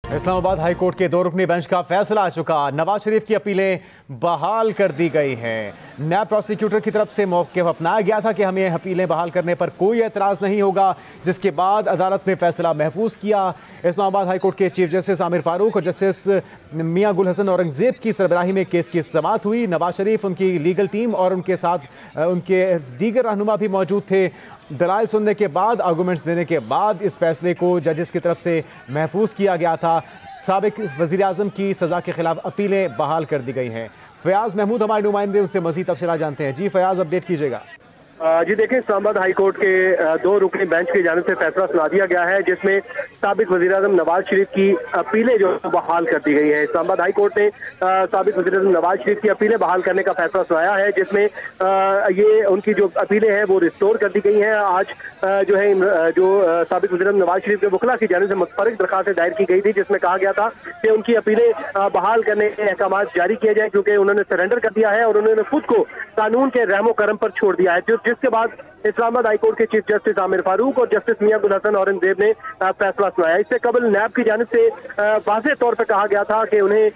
Islamabad high court के 2 रुकनी bench का फैसला आ चुका। नवाज शरीफ की अपीलें बहाल कर दी गई हैं। नैब प्रोसिक्यूटर की तरफ से मौक़िफ़ अपनाया गया था कि हमें अपीलें बहाल करने पर कोई एतराज़ नहीं होगा, जिसके बाद अदालत ने फैसला महफूज किया। इस्लामाबाद हाई कोर्ट के चीफ जस्टिस आमिर फारूक और जस्टिस मियां गुल हसन औरंगजेब की सरबराही में केस की समाअत हुई। नवाज शरीफ, उनकी लीगल टीम और उनके साथ उनके दीगर रहनुमा भी मौजूद थे। दलाइल सुनने के बाद, आर्गूमेंट्स देने के बाद इस फैसले को जजेस की तरफ से महफूज किया गया था। साबिक वज़ीर आज़म की सज़ा के खिलाफ अपीलें बहाल कर दी गई हैं। फयाज महमूद हमारे नुमाइंदे, उनसे मज़ीद तफसीलात जानते हैं। जी फयाज, अपडेट कीजिएगा। जी देखिए, इस्लामाबाद हाई कोर्ट के 2 रुकनी बेंच की जानिब से फैसला सुना दिया गया है, जिसमें साबिक वज़ीर आज़म नवाज शरीफ की अपीलें जो बहाल कर दी गई है। इस्लामाबाद हाई कोर्ट ने साबिक वज़ीर आज़म नवाज शरीफ की अपीलें बहाल करने का फैसला सुनाया है, जिसमें ये उनकी जो अपीलें हैं वो रिस्टोर कर दी गई हैं। आज जो है जो साबिक वज़ीर आज़म नवाज शरीफ के वकला की जानिब से मुतफर्रिक दरख्वास्त दायर की गई थी, जिसमें कहा गया था कि उनकी अपीलें बहाल करने के अहकाम जारी किए जाए, क्योंकि उन्होंने सरेंडर कर दिया है और उन्होंने खुद को कानून के रहमो करम पर छोड़ दिया है। जिसके बाद इस्लामाबाद हाई कोर्ट के चीफ जस्टिस आमिर फारूक और जस्टिस मियां गुल हसन औरंगजेब ने फैसला सुनाया। इससे कबल नैब की जानिब से वाज़ेह तौर पर कहा गया था कि उन्हें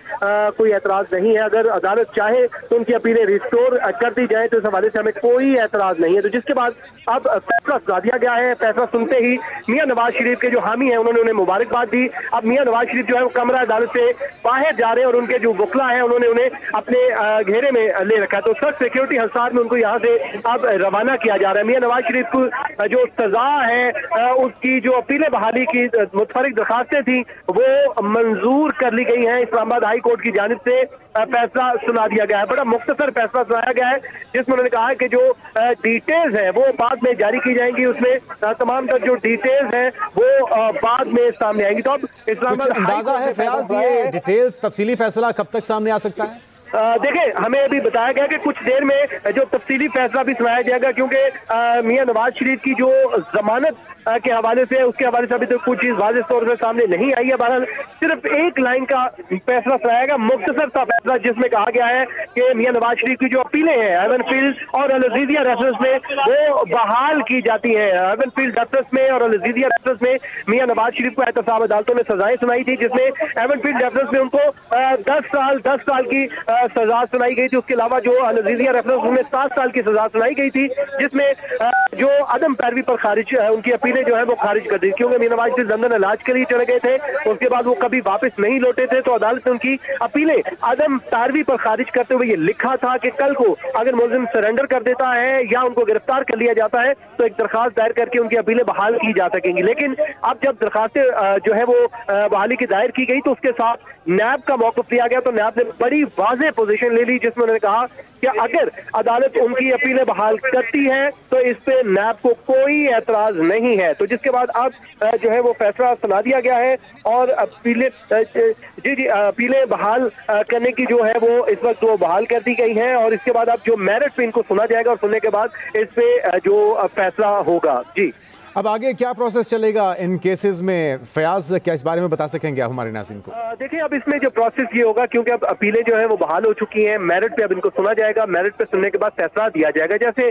कोई एतराज़ नहीं है, अगर अदालत चाहे तो उनकी अपीलें रिस्टोर कर दी जाए, तो इस हवाले से हमें कोई एतराज़ नहीं है। तो जिसके बाद अब फैसला सुना दिया गया है। फैसला सुनते ही मियां नवाज शरीफ के जो हामी हैं उन्होंने उन्हें मुबारकबाद दी। अब मियां नवाज शरीफ जो है वो कमरा अदालत से बाहर जा रहे हैं और उनके जो वकला हैं उन्होंने उन्हें अपने घेरे में ले रखा है। तो सख्त सिक्योरिटी हिसार में उनको यहाँ से अब रवाना किया जा रहा है। मियां नवाज शरीफ को जो सजा है उसकी जो अपीलें बहाली की मुतफर्रिक दरखास्तें थी वो मंजूर कर ली गई हैं। इस्लामाबाद हाई कोर्ट की जानिब से फैसला सुना दिया गया है। बड़ा मुख्तसर फैसला सुनाया गया है, जिसमें उन्होंने कहा है कि जो डिटेल्स है वो बाद में जारी की जाएंगी, उसमें तमाम तर जो डिटेल्स हैं वो बाद में सामने आएंगी। तो अब इस्लामाबाद अंदाजा है फयाज, ये डिटेल्स तफसीली फैसला कब तक सामने आ सकता है? देखिए, हमें अभी बताया गया कि कुछ देर में जो तफसीली फैसला भी सुनाया जाएगा, क्योंकि मियां नवाज शरीफ की जो जमानत के हवाले से, उसके हवाले से अभी तो कुछ चीज वाज़ेह तौर पर सामने नहीं आई है। बहरहाल सिर्फ एक लाइन का फैसला सुनाया गया, मुख्तसर सा फैसला, जिसमें कहा गया है कि मियां नवाज शरीफ की जो अपीलें हैं एवन फील्ड और अल अज़ीज़िया रेफरेंस में वो बहाल की जाती है। एवन फील्ड रेफरेंस में और अल अज़ीज़िया रेफरेंस में मियां नवाज शरीफ को एहतसाब अदालतों ने सजाएं सुनाई थी, जिसमें एवन फील्ड रेफरेंस में उनको 10 साल की सजा सुनाई गई थी। उसके अलावा जो अल अज़ीज़िया रेफरेंस में 7 साल की सजा सुनाई गई थी, जिसमें जो अदम पैरवी पर खारिज उनकी अपीलें जो है वो खारिज कर दी, क्योंकि मियां नवाज शरीफ लंदन इलाज के लिए चले गए थे, उसके बाद वो कभी वापस नहीं लौटे थे। तो अदालत ने उनकी अपीलें अदम पैरवी पर खारिज करते हुए ये लिखा था कि कल को अगर मुलजिम सरेंडर कर देता है या उनको गिरफ्तार कर लिया जाता है तो एक दरखास्त दायर करके उनकी अपीलें बहाल की जा सकेंगी। लेकिन अब जब दरखास्तें जो है वो बहाली की दायर की गई तो उसके साथ नैब का मौक़िफ़ लिया गया। तो नैब ने बड़ी वाज़ेह पोजीशन ले ली, जिसमें उन्होंने कहा कि अगर अदालत उनकी अपीलें बहाल करती है तो इस पे नैब को कोई एतराज नहीं है। तो जिसके बाद अब जो है वो फैसला सुना दिया गया है और अपीलें बहाल करने की जो है वो इस वक्त वो बहाल कर दी गई हैं और इसके बाद अब जो मेरिट पे इनको सुना जाएगा और सुनने के बाद इस पे जो फैसला होगा। जी, अब आगे क्या प्रोसेस चलेगा इन केसेस में? फयाज, क्या इस बारे में बता सकेंगे आप हमारे नाज़रीन को? देखिए, अब इसमें जो प्रोसेस ये होगा, क्योंकि अब अपीलें जो है वो बहाल हो चुकी हैं, मेरिट पे अब इनको सुना जाएगा, मेरिट पे सुनने के बाद फैसला दिया जाएगा। जैसे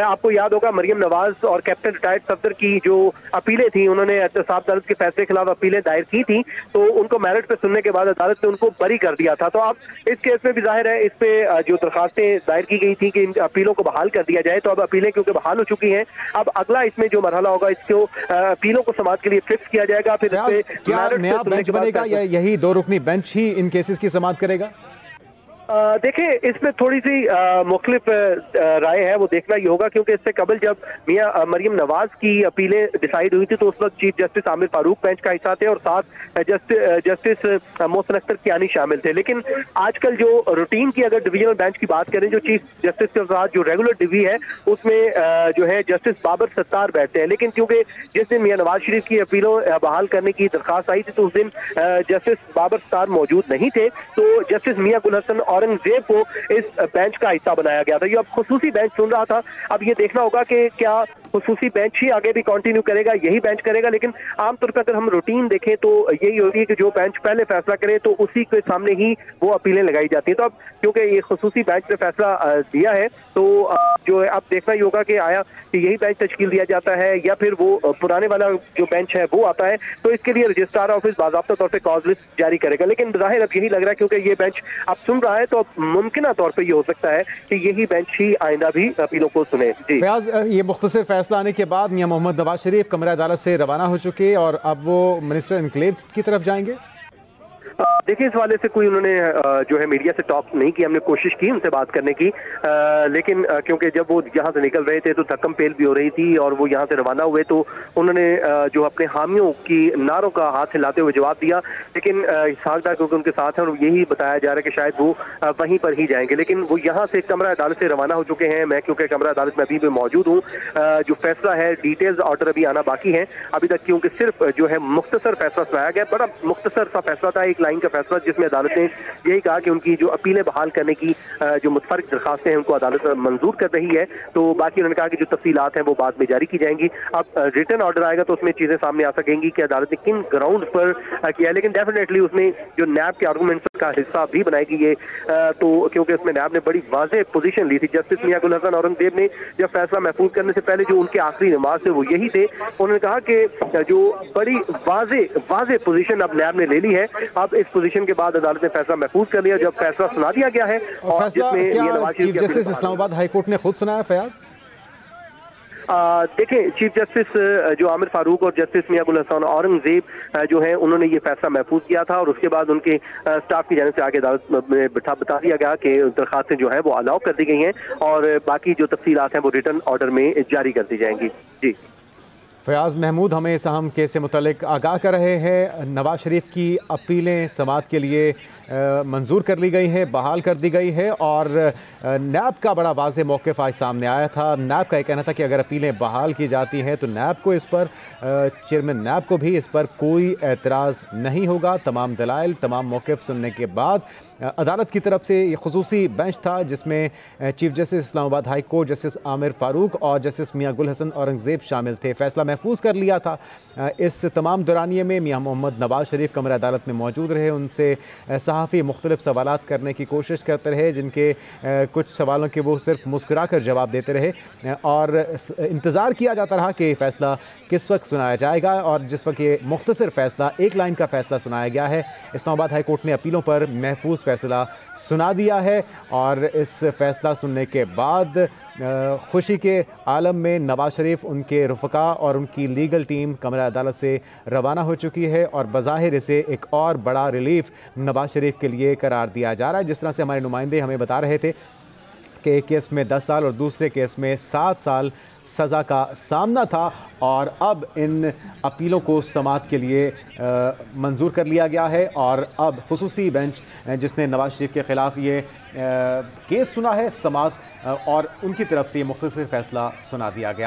आपको याद होगा मरियम नवाज और कैप्टन रिटायर्ड सफदर की जो अपीलें थी, उन्होंने एहतसाब अदालत के फैसले के खिलाफ अपीलें दायर की थी, तो उनको मेरिट पे सुनने के बाद अदालत ने उनको बरी कर दिया था। तो अब इस केस में भी जाहिर है इस पे जो दरखास्तें दायर की गई थी कि इन अपीलों को बहाल कर दिया जाए, तो अब अपीलें क्योंकि बहाल हो चुकी हैं, अब अगला इसमें जो मरहला होगा इसको अपीलों को समाअत के लिए फिक्स किया जाएगा। फिर क्या नया बेंच बनेगा या यही 2 रुकनी बेंच ही इन केसेस की समाअत करेगा? देखिए, इसमें थोड़ी सी मुख्तलिफ राय है, वो देखना ही होगा, क्योंकि इससे कबल जब मियां मरियम नवाज की अपीलें डिसाइड हुई थी तो उस वक्त chief justice Aamir Farooq bench का हिस्सा थे और साथ जस्टिस मोहसिन अख्तर कियानी शामिल थे। लेकिन आजकल जो रूटीन की अगर डिवीजनल बेंच की बात करें, जो चीफ जस्टिस के साथ जो रेगुलर डिवी है उसमें जो है जस्टिस बाबर सत्तार बैठते हैं। लेकिन क्योंकि जिस दिन मियां नवाज शरीफ की अपीलों बहाल करने की दरखास्त आई थी तो उस दिन जस्टिस बाबर सत्तार मौजूद नहीं थे, तो जस्टिस मियां गुल हसन औरंगजेब को इस बेंच का हिस्सा बनाया गया था। ये अब खुसूसी बेंच सुन रहा था। अब ये देखना होगा कि क्या खुसूसी बेंच ही आगे भी कंटिन्यू करेगा, यही बेंच करेगा। लेकिन आमतौर पर अगर हम रूटीन देखें तो यही होती है कि जो बेंच पहले फैसला करे तो उसी के सामने ही वो अपीलें लगाई जाती है। तो अब क्योंकि ये खुसूसी बेंच ने फैसला दिया है तो जो है अब देखना ही होगा कि आया कि यही बेंच तश्कील दिया जाता है या फिर वो पुराने वाला जो बेंच है वो आता है। तो इसके लिए रजिस्ट्रार ऑफिस बाकायदा तौर पर कॉज लिस्ट जारी करेगा। लेकिन जाहिर अब यही लग रहा है क्योंकि ये बेंच अब सुन रहा है तो अब मुमकिन तौर पर ये हो सकता है कि यही बेंच ही आइंदा भी अपीलों को सुने। जी फयाज, ये मुख्तसर फैसला आने के बाद मियां मोहम्मद नवाज शरीफ कमरा अदालत से रवाना हो चुके और अब वो मिनिस्टर इनक्लेव की तरफ जाएंगे। देखिए, इस वाले से कोई उन्होंने जो है मीडिया से टॉक नहीं की। हमने कोशिश की उनसे बात करने की, लेकिन क्योंकि जब वो यहाँ से निकल रहे थे तो धक्कम पेल भी हो रही थी और वो यहाँ से रवाना हुए तो उन्होंने जो अपने हामियों की नारों का हाथ हिलाते हुए जवाब दिया। लेकिन सागदार क्योंकि उनके साथ हैं और यही बताया जा रहा है कि शायद वो वहीं पर ही जाएंगे। लेकिन वो यहाँ से कमरा अदालत से रवाना हो चुके हैं। मैं क्योंकि कमरा अदालत में अभी भी मौजूद हूँ, जो फैसला है डिटेल्स ऑर्डर अभी आना बाकी है अभी तक, क्योंकि सिर्फ जो है मुख्तसर फैसला सुनाया गया। बड़ा मुख्तसर सा फैसला था, एक लाइन का फैसला, जिसमें अदालत ने यही कहा कि उनकी जो अपीलें बहाल करने की जो मुतफर्रिक दरखास्तें हैं उनको अदालत मंजूर कर रही है। तो बाकी उन्होंने कहा कि जो तफसीलात हैं वो बाद में जारी की जाएंगी। अब रिटन ऑर्डर आएगा तो उसमें चीजें सामने आ सकेंगी कि अदालत ने किन ग्राउंड पर किया है। लेकिन डेफिनेटली उसमें जो नैब के आर्गूमेंट्स का हिस्सा भी बनाएगी ये, तो क्योंकि उसमें नैब ने बड़ी वाज़ेह पोजीशन ली थी। जस्टिस मियां गुल हसन औरंगजेब ने जब फैसला महफूज करने से पहले जो उनके आखिरी नमाज थे वो यही थे। उन्होंने कहा कि जो बड़ी वाज़ेह पोजीशन अब नैब ने ले ली है, अब इस पोजीशन के बाद अदालत ने फैसला महफूज कर लिया। जब फैसला सुना दिया गया है और जिसमें चीफ जस्टिस इस्लामाबाद हाईकोर्ट ने खुद सुनाया। फयाज, देखें, चीफ जस्टिस जो आमिर फारूक और जस्टिस मियां गुल हसन औरंगजेब जो है उन्होंने ये फैसला महफूज किया था और उसके बाद उनके स्टाफ की जानिब से आगे अदालत में बता दिया गया कि दरखास्तें जो है वो अलाउ कर दी गई हैं और बाकी जो तफसीलात हैं वो रिटर्न ऑर्डर में जारी कर दी जाएंगी। जी, फयाज महमूद हमें इस अहम केस से मुतल्लिक आगाह कर रहे हैं। नवाज शरीफ की अपीलें समाअत के लिए मंजूर कर ली गई हैं, बहाल कर दी गई है और नैब का बड़ा वाज़ेह मौक़िफ़ आज सामने आया था। नैब का ये कहना था कि अगर अपीलें बहाल की जाती हैं तो नैब को इस पर, चेयरमैन नैब को भी इस पर कोई एतराज़ नहीं होगा। तमाम दलाइल, तमाम मौक़िफ़ सुनने के बाद अदालत की तरफ से ये खुसूसी बेंच था जिसमें chief justice Islamabad high court justice Aamir Farooq और जस्टिस मियां गुल हसन औरंगजेब शामिल थे। फैसला महफूज कर लिया था। इस तमाम दौरानिए में मियां मोहम्मद नवाज शरीफ कमरा अदालत में मौजूद रहे। उनसे सहाफ़ी मुख्तलिफ सवालात करने की कोशिश करते रहे, जिनके कुछ सवालों के वो सिर्फ मुस्कुरा कर जवाब देते रहे और इंतज़ार किया जाता रहा कि फ़ैसला किस वक्त सुनाया जाएगा। और जिस वक्त ये मुख्तसर फ़ैसला, एक लाइन का फ़ैसला सुनाया गया है, इस्लामाबाद हाई कोर्ट ने अपीलों पर महफूज फ़ैसला सुना दिया है और इस फ़ैसला सुनने के बाद खुशी के आलम में नवाज शरीफ, उनके रुफ़का और उनकी लीगल टीम कमरा अदालत से रवाना हो चुकी है और बज़ाहिर इसे एक और बड़ा रिलीफ नवाज शरीफ के लिए करार दिया जा रहा है। जिस तरह से हमारे नुमाइंदे हमें बता रहे थे कि एक केस में 10 साल और दूसरे केस में 7 साल सज़ा का सामना था और अब इन अपीलों को समाअत के लिए मंजूर कर लिया गया है और अब खुसूसी बेंच जिसने नवाज शरीफ के ख़िलाफ़ ये केस सुना है समाअत और उनकी तरफ से ये मुख्तसर फ़ैसला सुना दिया गया।